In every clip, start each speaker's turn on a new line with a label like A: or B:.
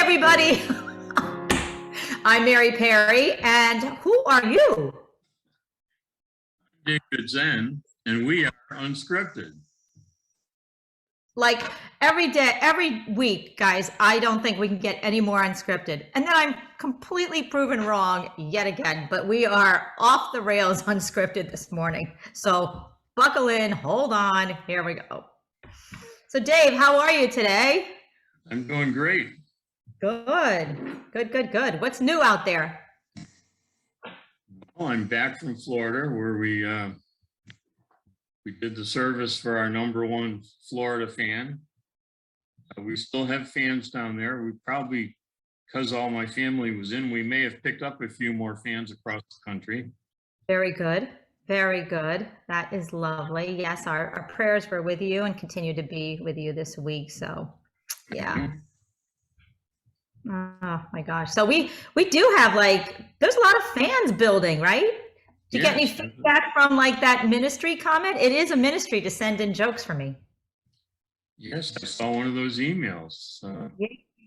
A: everybody. I'm Mary Perry, and who are you?
B: David Zen, and we are Unscripted.
A: Like every day, every week, guys, I don't think we can get any more unscripted. And then I'm completely proven wrong yet again, but we are off the rails unscripted this morning. So buckle in, hold on, here we go. So Dave, how are you today?
B: I'm doing great.
A: Good. What's new out there?
B: Well, I'm back from Florida where we did the service for our #1 Florida fan. We still have fans down there. We probably, because all my family was in, we may have picked up a few more fans across the country.
A: Very good. That is lovely. Yes, our prayers were with you and continue to be with you this week. So, yeah. Oh my gosh. So we do have there's a lot of fans building, right? Do you get any feedback from that ministry comment? It is a ministry to send in jokes for me.
B: Yes, I saw one of those emails.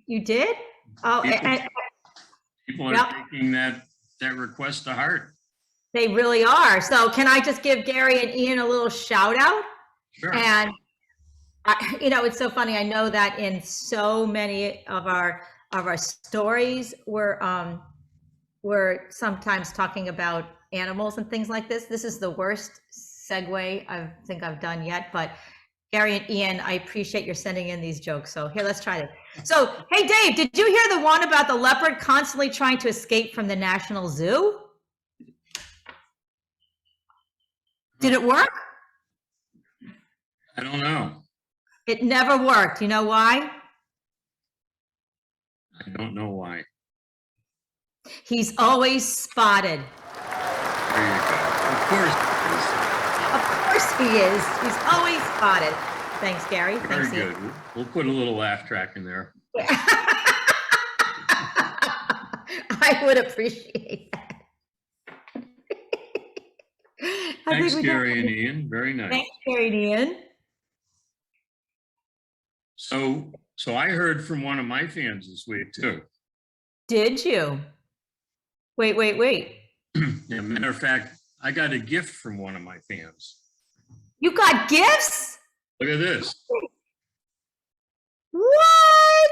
A: You did? Oh,
B: people are taking that request to heart.
A: They really are. So can I just give Gary and Ian a little shout out?
B: Sure.
A: And it's so funny. I know that in so many of our stories, we're sometimes talking about animals and things like this. This is the worst segue I think I've done yet, but Gary and Ian, I appreciate your sending in these jokes. So here, let's try it. So, hey Dave, did you hear the one about the leopard constantly trying to escape from the National Zoo? Did it work?
B: I don't know.
A: It never worked. You know why?
B: I don't know why.
A: He's always spotted.
B: There you go. Of course
A: he is. He's always spotted. Thanks, Gary.
B: Very good. We'll put a little laugh track in there.
A: I would appreciate that.
B: Thanks, Gary and Ian. Very nice.
A: Thanks, Gary and Ian.
B: So I heard from one of my fans this week too.
A: Did you? Wait.
B: Yeah, matter of fact, I got a gift from one of my fans.
A: You got gifts?
B: Look at this.
A: What?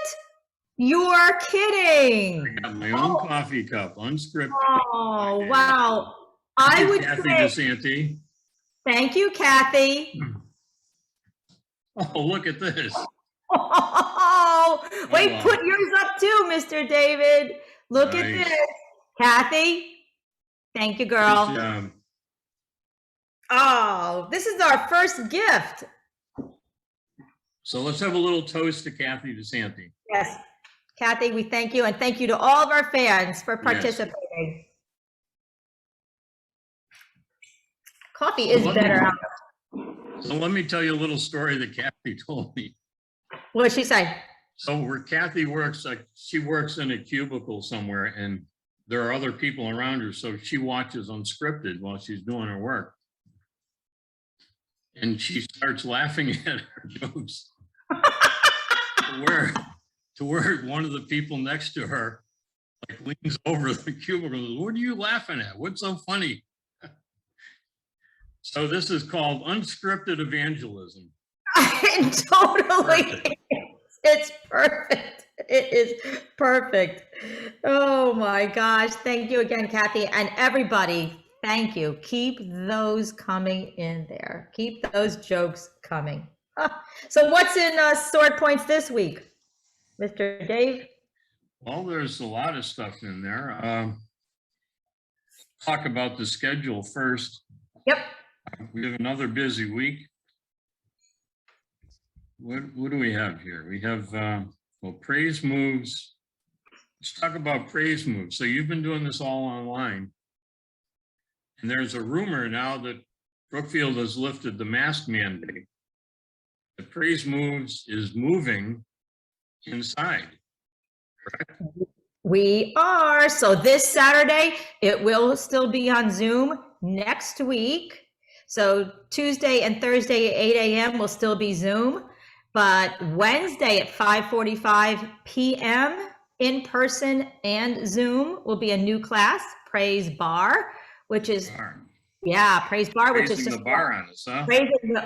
A: You're kidding.
B: I got my own coffee cup, unscripted.
A: Oh, wow. I would
B: Kathy
A: say,
B: DeSanti.
A: Thank you, Kathy.
B: Oh, look at this.
A: Oh, wait, put yours up too, Mr. David. Look at this. Kathy, thank you, girl. Oh, this is our first gift.
B: So let's have a little toast to Kathy DeSanti.
A: Yes. Kathy, we thank you, and thank you to all of our fans for participating. Yes. Coffee is better.
B: So let me tell you a little story that Kathy told me.
A: What did she say?
B: So where Kathy works, she works in a cubicle somewhere, and there are other people around her, so she watches Unscripted while she's doing her work. And she starts laughing at her jokes to where one of the people next to her leans over the cubicle and goes, "What are you laughing at? What's so funny?" So this is called unscripted evangelism.
A: Totally. Perfect. It's perfect. It is perfect. Oh my gosh. Thank you again, Kathy. And everybody, thank you. Keep those coming in there. Keep those jokes coming. So what's in sword points this week, Mr. Dave?
B: Well, there's a lot of stuff in there. Talk about the schedule first.
A: Yep.
B: We have another busy week. What do we have here? We have, praise moves. Let's talk about praise moves. So you've been doing this all online. And there's a rumor now that Brookfield has lifted the mask mandate. The praise moves is moving inside, correct?
A: We are. So this Saturday, it will still be on Zoom. Next week, so Tuesday and Thursday at 8 a.m. will still be Zoom. But Wednesday at 5:45 p.m., in person and Zoom will be a new class, Praise Bar, which is,
B: Bar.
A: yeah, Praise Bar, which is
B: Raising
A: just
B: the bar on us, huh?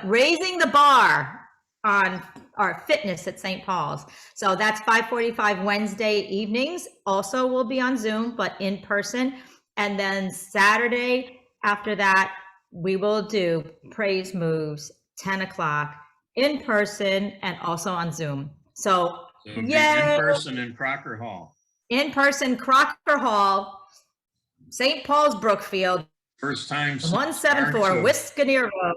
A: raising the bar on our fitness at St. Paul's. So that's 5:45 Wednesday evenings. Also will be on Zoom, but in person. And then Saturday after that, we will do Praise Moves, 10 o'clock in person and also on Zoom. So,
B: So it'll be
A: yay!
B: in person in Crocker Hall.
A: In person, Crocker Hall, St. Paul's, Brookfield,
B: First time since
A: 174
B: March of-
A: Wisconsin Road,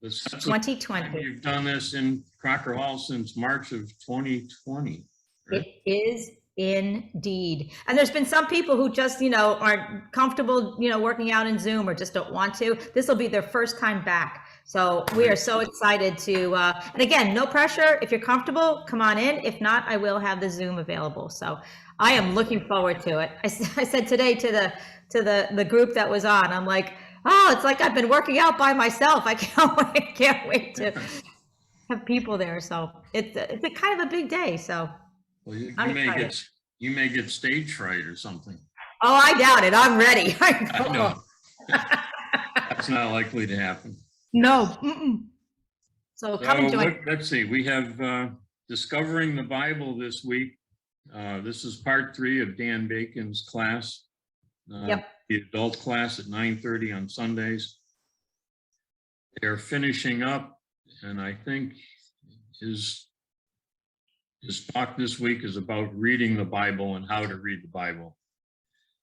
B: That's the
A: 2020.
B: time you've done this in Crocker Hall since March of 2020. Right?
A: It is indeed. And there's been some people who just, aren't comfortable, working out in Zoom or just don't want to. This will be their first time back. So we are so excited to, and again, no pressure. If you're comfortable, come on in. If not, I will have the Zoom available. So I am looking forward to it. I said today to the group that was on, I'm like, oh, it's like I've been working out by myself. I can't wait to have people there. So it's a kind of a big day. So
B: Well, you
A: I'm
B: may
A: excited.
B: get stage fright or something.
A: Oh, I doubt it. I'm ready.
B: I know. That's not likely to happen.
A: No. So come and join.
B: Let's see. We have Discovering the Bible this week. This is part 3 of Dan Bacon's class.
A: Yep.
B: The adult class at 9:30 on Sundays. They're finishing up, and I think his talk this week is about reading the Bible and how to read the Bible.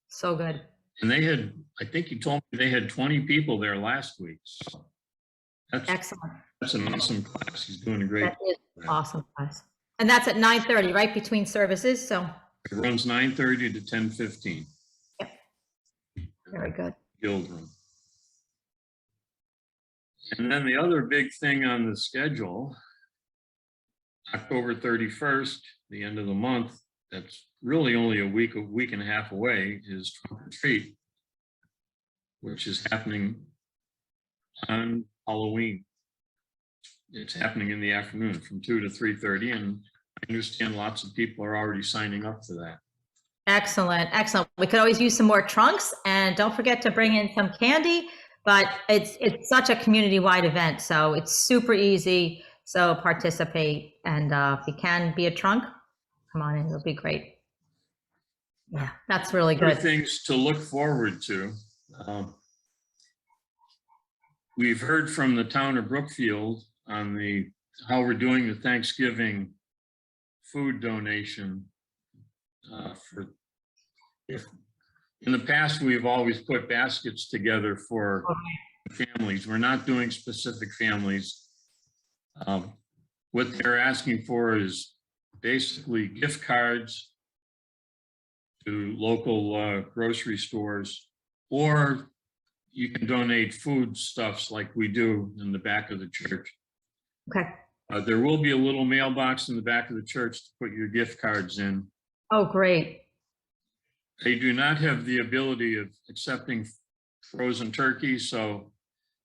A: So good.
B: And I think he told me they had 20 people there last week. So
A: Excellent.
B: that's an awesome class. He's doing a great.
A: That is awesome class. And that's at 9:30, right? Between services. So
B: It runs 9:30 to 10:15.
A: yep. Very good.
B: Guild room. And then the other big thing on the schedule, October 31st, the end of the month, that's really only a week and a half away, is Trunk or Treat, which is happening on Halloween. It's happening in the afternoon from 2 to 3:30, and I understand lots of people are already signing up for that.
A: Excellent. Excellent. We could always use some more trunks, and don't forget to bring in some candy, but it's such a community-wide event. So it's super easy. So participate, and if you can be a trunk, come on in. It'll be great. Yeah, that's really
B: Other
A: good.
B: things to look forward to. We've heard from the town of Brookfield on how we're doing the Thanksgiving food donation. In the past, we've always put baskets together for families. We're not doing specific families. What they're asking for is basically gift cards to local grocery stores, or you can donate foodstuffs like we do in the back of the church.
A: Okay.
B: There will be a little mailbox in the back of the church to put your gift cards in.
A: Oh, great.
B: They do not have the ability of accepting frozen turkey, so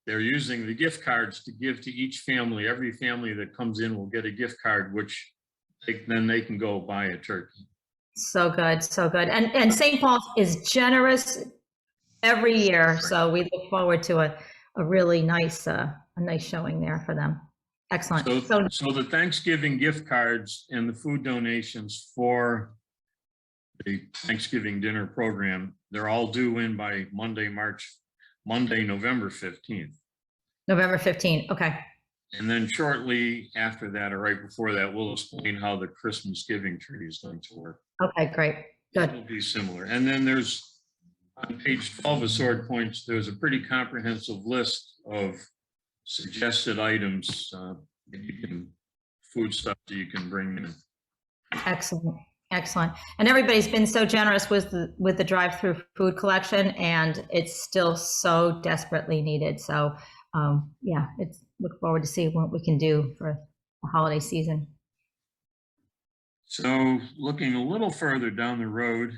B: they're using the gift cards to give to each family. Every family that comes in will get a gift card, which then they can go buy a turkey.
A: So good, so good. And St. Paul's is generous every year, so we look forward to a really nice showing there for them. Excellent.
B: So the Thanksgiving gift cards and the food donations for the Thanksgiving dinner program, they're all due in by Monday, November 15th.
A: November 15th, okay.
B: And then shortly after that, or right before that, we'll explain how the Christmas giving tree is going to work.
A: Okay, great, good.
B: It will be similar. And then there's, on page 12 of Sword Points, there's a pretty comprehensive list of suggested items, food stuff that you can bring in.
A: Excellent, excellent. And everybody's been so generous with the drive-through food collection, and it's still so desperately needed. So yeah, look forward to see what we can do for the holiday season.
B: So looking a little further down the road,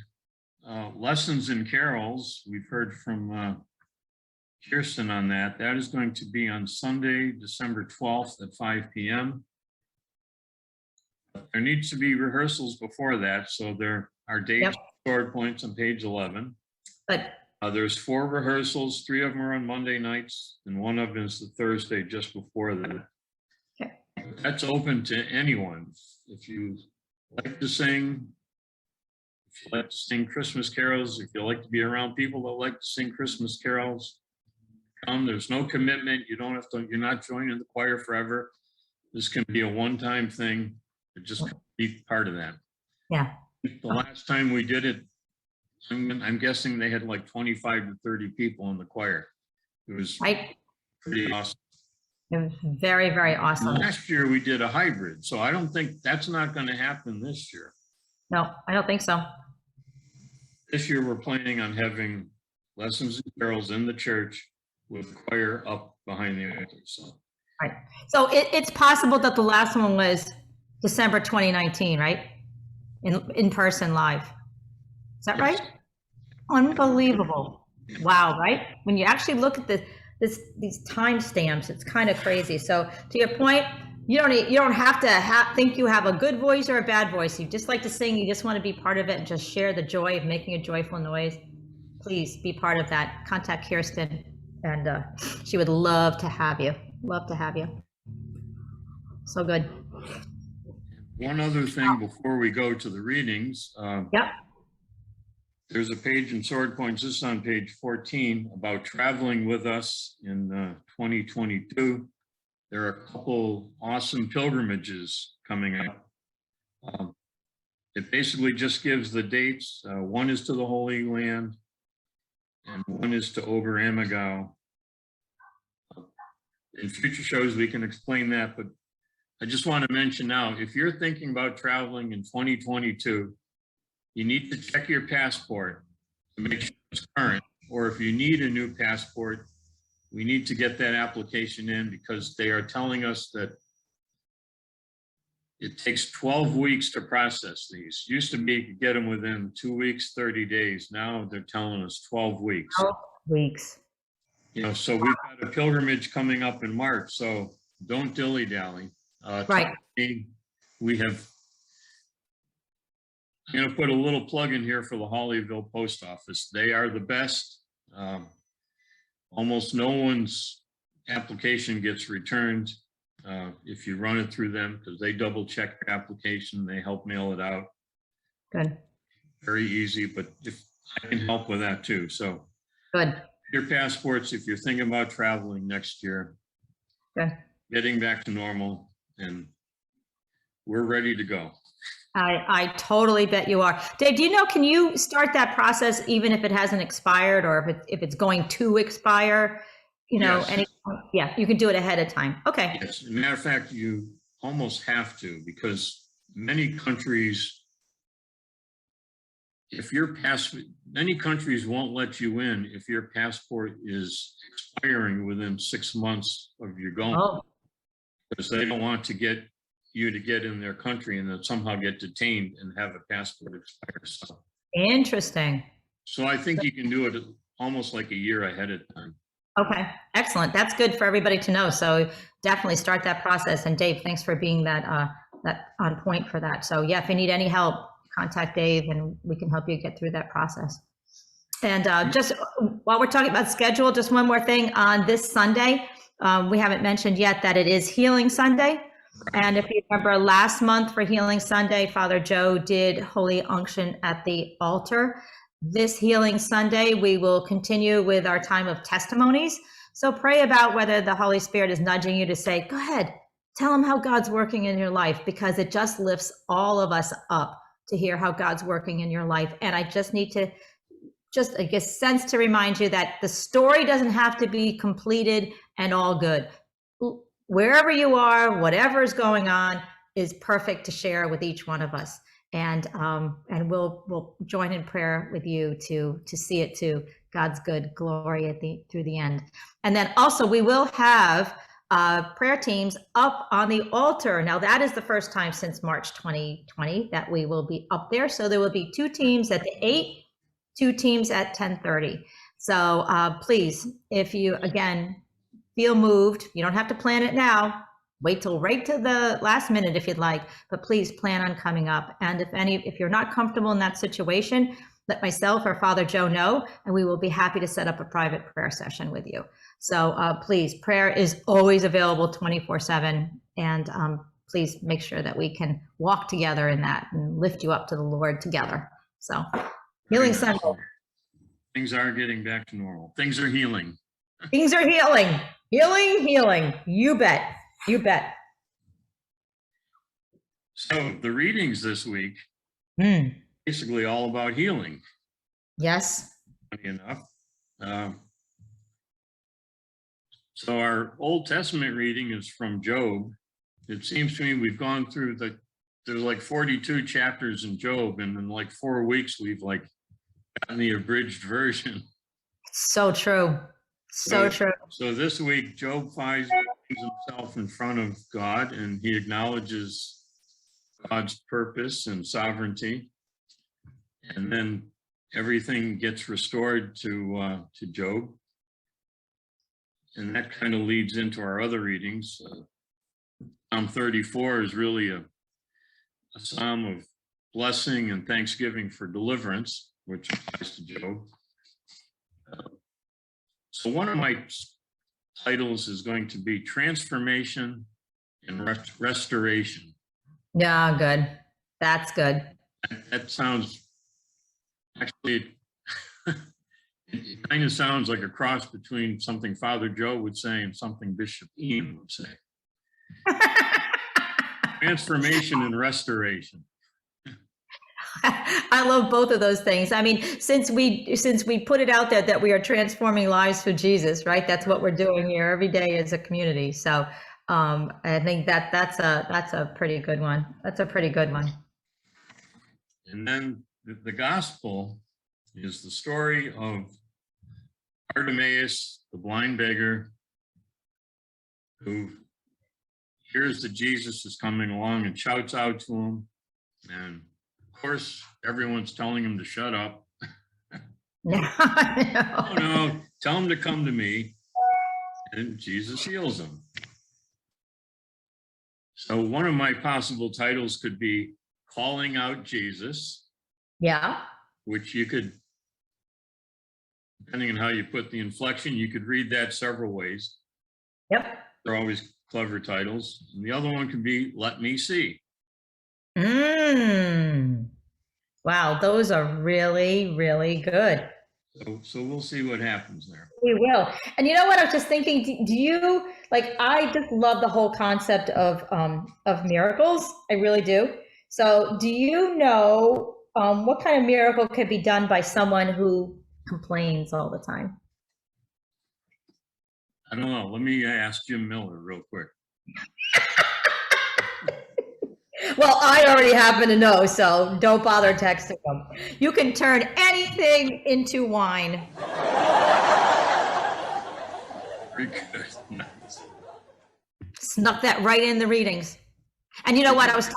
B: lessons and carols, we've heard from Kirsten on that. That is going to be on Sunday, December 12th at 5 p.m. There needs to be rehearsals before that, so there are dates, sword points on page 11.
A: But
B: There's 4 rehearsals, 3 of them are on Monday nights, and 1 of them is the Thursday just before that.
A: okay.
B: That's open to anyone. If you like to sing, if you like to sing Christmas carols, if you like to be around people that like to sing Christmas carols, come. There's no commitment. You don't have to, you're not joining the choir forever. This can be a one-time thing. Just be part of that.
A: Yeah.
B: The last time we did it, I'm guessing they had like 25 to 30 people in the choir. It was pretty awesome.
A: It was very, very awesome.
B: Last year we did a hybrid, so I don't think that's not going to happen this year.
A: No, I don't think so.
B: This year we're planning on having lessons and carols in the church with the choir up behind the altar. So,
A: right. So it's possible that the last one was December 2019, right? In person live. Is that right? Unbelievable. Wow, right? When you actually look at these timestamps, it's kind of crazy. So to your point, you don't have to think you have a good voice or a bad voice. You just like to sing. You just want to be part of it and just share the joy of making a joyful noise. Please be part of that. Contact Kirsten, and she would love to have you. Love to have you. So good.
B: One other thing before we go to the readings.
A: Yep.
B: There's a page in Sword Points, this is on page 14, about traveling with us in 2022. There are a couple awesome pilgrimages coming up. It basically just gives the dates. One is to the Holy Land, and one is to Ober Ammergau. In future shows, we can explain that, but I just want to mention now, if you're thinking about traveling in 2022, you need to check your passport to make sure it's current, or if you need a new passport, we need to get that application in, because they are telling us that it takes 12 weeks to process these. Used to be you could get them within 2 weeks, 30 days. Now they're telling us 12 weeks.
A: 12 weeks.
B: You know, so we've got a pilgrimage coming up in March, so don't dilly-dally.
A: Right.
B: We have, I'm going to put a little plug in here for the Hollyville Post Office. They are the best. Almost no one's application gets returned if you run it through them, because they double check your application. They help mail it out.
A: Good.
B: Very easy, but if I can help with that too. So
A: good.
B: Your passports, if you're thinking about traveling next year,
A: good.
B: Getting back to normal, and we're ready to go.
A: I totally bet you are. Dave, do you know, can you start that process even if it hasn't expired, or if it's going to expire? You know,
B: Yes.
A: Yeah, you can do it ahead of time. Okay.
B: Yes, as a matter of fact, you almost have to, because many countries, many countries won't let you in if your passport is expiring within 6 months of your going, because they don't want to get you to get in their country and then somehow get detained and have a passport expire. So,
A: interesting.
B: So I think you can do it almost like a year ahead of time.
A: Okay, excellent. That's good for everybody to know. So definitely start that process. And Dave, thanks for being that on point for that. So yeah, if you need any help, contact Dave and we can help you get through that process. And just while we're talking about schedule, just one more thing on this Sunday. We haven't mentioned yet that it is Healing Sunday. And if you remember last month for Healing Sunday, Father Joe did Holy Unction at the altar. This Healing Sunday, we will continue with our time of testimonies. So pray about whether the Holy Spirit is nudging you to say, go ahead, tell him how God's working in your life, because it just lifts all of us up to hear how God's working in your life. And I just need to I guess, sense to remind you that the story doesn't have to be completed and all good. Wherever you are, whatever is going on is perfect to share with each one of us. And we'll join in prayer with you to see it to God's good glory through the end. And then also we will have prayer teams up on the altar. Now that is the first time since March 2020 that we will be up there. So there will be 2 teams at the 8, 2 teams at 10:30. So please, if you again feel moved, you don't have to plan it now. wait till right to the last minute if you'd like, but please plan on coming up. And if you're not comfortable in that situation, let myself or Father Joe know, and we will be happy to set up a private prayer session with you. So please, prayer is always available 24/7, and please make sure that we can walk together in that and lift you up to the Lord together. So, healing Sunday.
B: Things are getting back to normal. Things are healing.
A: Things are healing. Healing. You bet. You bet.
B: So the readings this week, basically all about healing.
A: Yes.
B: Funny enough. So our Old Testament reading is from Job. It seems to me we've gone through there's like 42 chapters in Job, and in like 4 weeks we've like gotten the abridged version.
A: So true. So true.
B: So this week, Job finds himself in front of God, and he acknowledges God's purpose and sovereignty. And then everything gets restored to Job. And that kind of leads into our other readings. Psalm 34 is really a psalm of blessing and thanksgiving for deliverance, which applies to Job. So one of my titles is going to be Transformation and Restoration.
A: Yeah, good. That's good.
B: That sounds, actually, it kind of sounds like a cross between something Father Joe would say and something Bishop Ian would say. Transformation and restoration.
A: I love both of those things. I mean, since we put it out there that we are transforming lives for Jesus, right? That's what we're doing here every day as a community. So I think that's a pretty good one. That's a pretty good one.
B: And then the gospel is the story of Bartimaeus, the blind beggar, who hears that Jesus is coming along and shouts out to him. And of course, everyone's telling him to shut up. Oh no, tell him to come to me. And Jesus heals him. So one of my possible titles could be Calling Out Jesus.
A: Yeah.
B: Which you could, depending on how you put the inflection, you could read that several ways.
A: Yep.
B: They're always clever titles. And the other one could be Let Me See.
A: Wow, those are really, really good.
B: So we'll see what happens there.
A: We will. And you know what? I was just thinking, do you, like, I just love the whole concept of miracles. I really do. So do you know what kind of miracle could be done by someone who complains all the time?
B: I don't know. Let me ask Jim Miller real quick.
A: Well, I already happen to know, so don't bother texting them. You can turn anything into wine.
B: Very good. Nice.
A: Snuck that right in the readings. And you know what? I was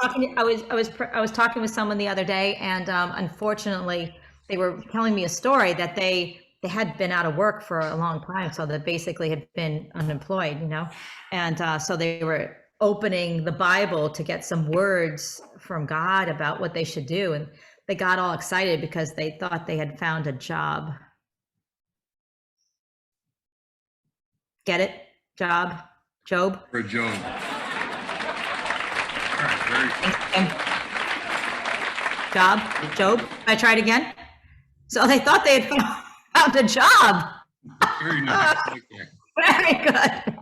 A: talking with someone the other day, and unfortunately, they were telling me a story that they had been out of work for a long time, so they basically had been unemployed, you know, and so they were opening the Bible to get some words from God about what they should do, and they got all excited because they thought they had found a job. Get it? Job? Job?
B: For Job. All right, very good.
A: Job? Job? I tried again. So they thought they had found a job.
B: Very nice. Okay.
A: Very good.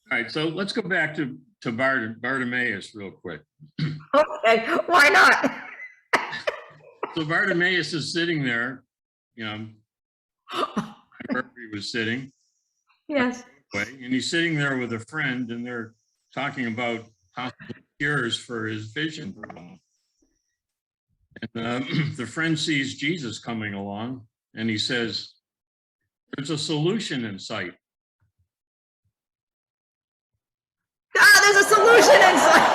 B: All right, so let's go back to Bartimaeus real quick.
A: Okay, why not?
B: So Bartimaeus is sitting there, you know, wherever he was sitting.
A: Yes.
B: And he's sitting there with a friend, and they're talking about possible cures for his vision problem. And the friend sees Jesus coming along, and he says, "There's a solution in sight."
A: Ah, there's a solution inside.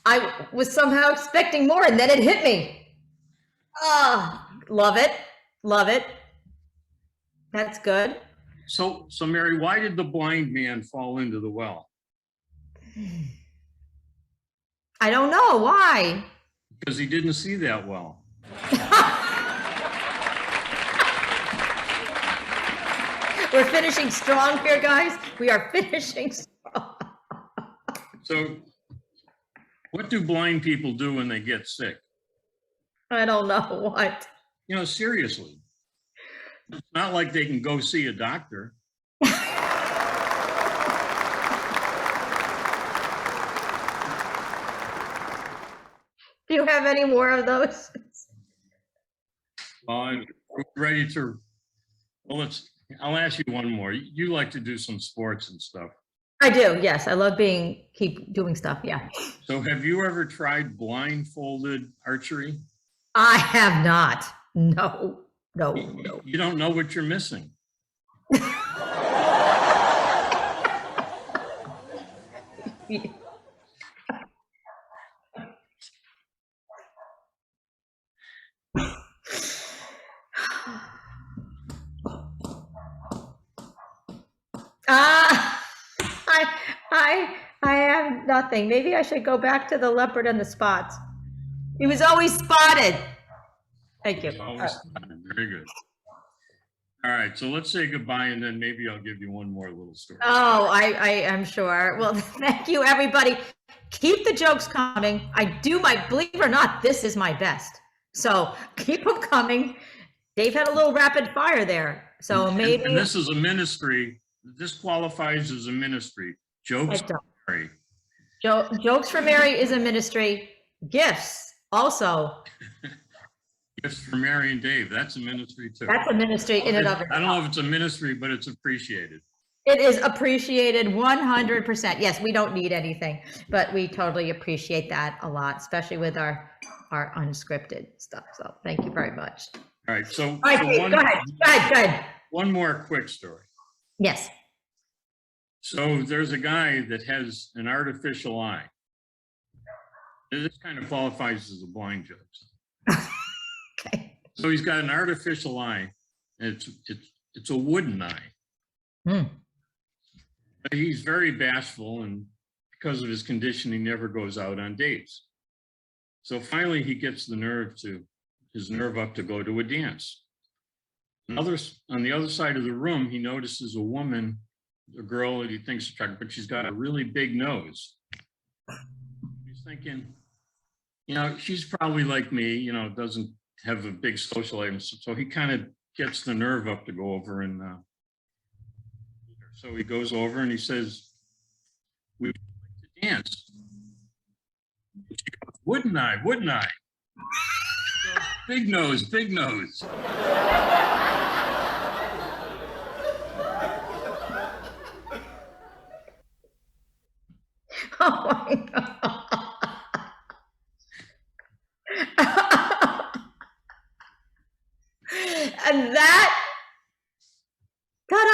A: I was somehow expecting more and then it hit me. Oh, love it. Love it. That's good.
B: So Mary, why did the blind man fall into the well?
A: I don't know why.
B: Because he didn't see that well.
A: We're finishing strong here, guys. We are finishing strong.
B: So what do blind people do when they get sick?
A: I don't know what.
B: You know, seriously. It's not like they can go see a doctor.
A: Do you have any more of those?
B: Well, I'm ready to, well, I'll ask you one more. You like to do some sports and stuff.
A: I do, yes. I love keep doing stuff, yeah.
B: So have you ever tried blindfolded archery?
A: I have not. No.
B: You don't know what you're missing.
A: I have nothing. Maybe I should go back to the leopard and the spots. He was always spotted. Thank you.
B: Very good. All right, so let's say goodbye, and then maybe I'll give you one more little story.
A: Oh, I'm sure. Well, thank you, everybody. Keep the jokes coming. Believe it or not, this is my best. So keep them coming. Dave had a little rapid fire there. So maybe.
B: And this is a ministry. This qualifies as a ministry. Jokes for Mary.
A: Jokes for Mary is a ministry. Gifts also.
B: Gifts for Mary and Dave. That's a ministry too.
A: That's a ministry in and of itself.
B: I don't know if it's a ministry, but it's appreciated.
A: It is appreciated 100%. Yes, we don't need anything, but we totally appreciate that a lot, especially with our unscripted stuff. So thank you very much.
B: All right. So,
A: all right, Dave, go ahead.
B: One more quick story.
A: Yes.
B: So there's a guy that has an artificial eye. This kind of qualifies as a blind joke.
A: Okay.
B: So he's got an artificial eye. And it's a wooden eye. But he's very bashful, and because of his condition, he never goes out on dates. So finally, he gets his nerve up to go to a dance. On the other side of the room, he notices a woman, a girl that he thinks is attractive, but she's got a really big nose. He's thinking, you know, she's probably like me, you know, doesn't have a big social life. So he kind of gets the nerve up to go over and so he goes over and he says, "We would like to dance." She goes, wouldn't I? Wouldn't I? He goes, big nose, big nose.
A: Oh my God. And that, ta-da!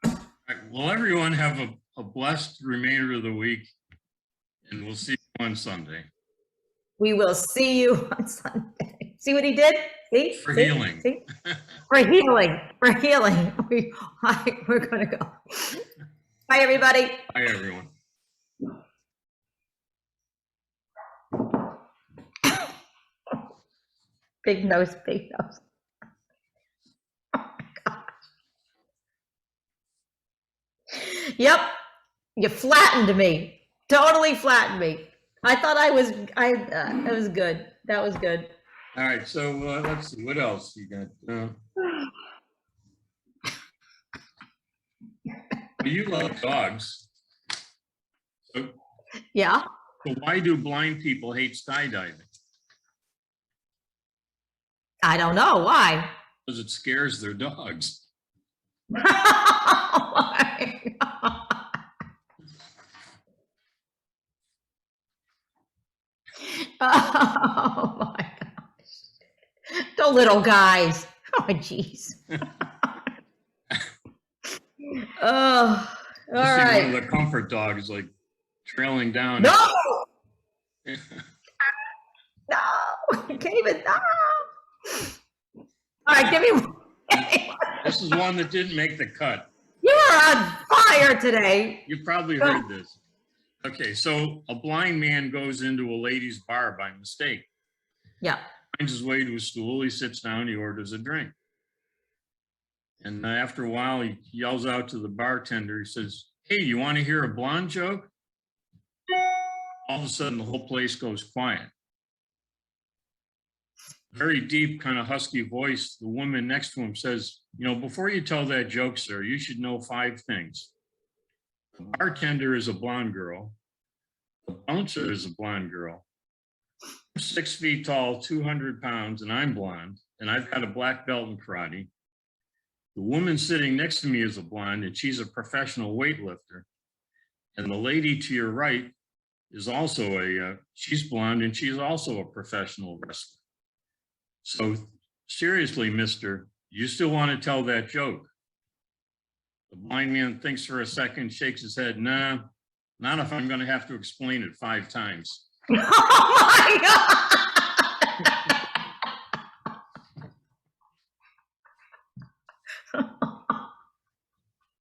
B: All right, well, everyone have a blessed remainder of the week, and we'll see you on Sunday.
A: We will see you on Sunday. See what he did? See?
B: For healing.
A: See? For healing. For healing. We're going to go. Bye, everybody.
B: Bye, everyone.
A: Big nose, big nose. Oh my gosh. Yep. You flattened me. Totally flattened me. I thought that was good. That was good.
B: All right, so let's see, what else you got? You love dogs. So,
A: yeah.
B: So why do blind people hate skydiving?
A: I don't know. Why?
B: Because it scares their dogs.
A: Oh my God. Oh my gosh. The little guys. Oh, jeez. Oh, all right.
B: One of the comfort dogs, like trailing down.
A: No, no, you can't even. No. All right, give me.
B: This is one that didn't make the cut.
A: You are on fire today.
B: You probably heard this. Okay, so a blind man goes into a ladies' bar by mistake.
A: Yeah.
B: Finds his way to a stool. He sits down. He orders a drink. And after a while, he yells out to the bartender. He says, "Hey, you want to hear a blonde joke?" All of a sudden, the whole place goes quiet. Very deep, kind of husky voice. The woman next to him says, "Before you tell that joke, sir, you should know 5 things. The bartender is a blonde girl. The bouncer is a blonde girl. I'm 6 feet tall, 200 pounds, and I'm blonde, and I've got a black belt in karate. The woman sitting next to me is a blonde, and she's a professional weightlifter. And the lady to your right is also she's blonde, and she's also a professional wrestler. So seriously, mister, you still want to tell that joke?" The blind man thinks for a second, shakes his head. "Nah, not if I'm going to have to explain it 5 times.
A: Oh my God.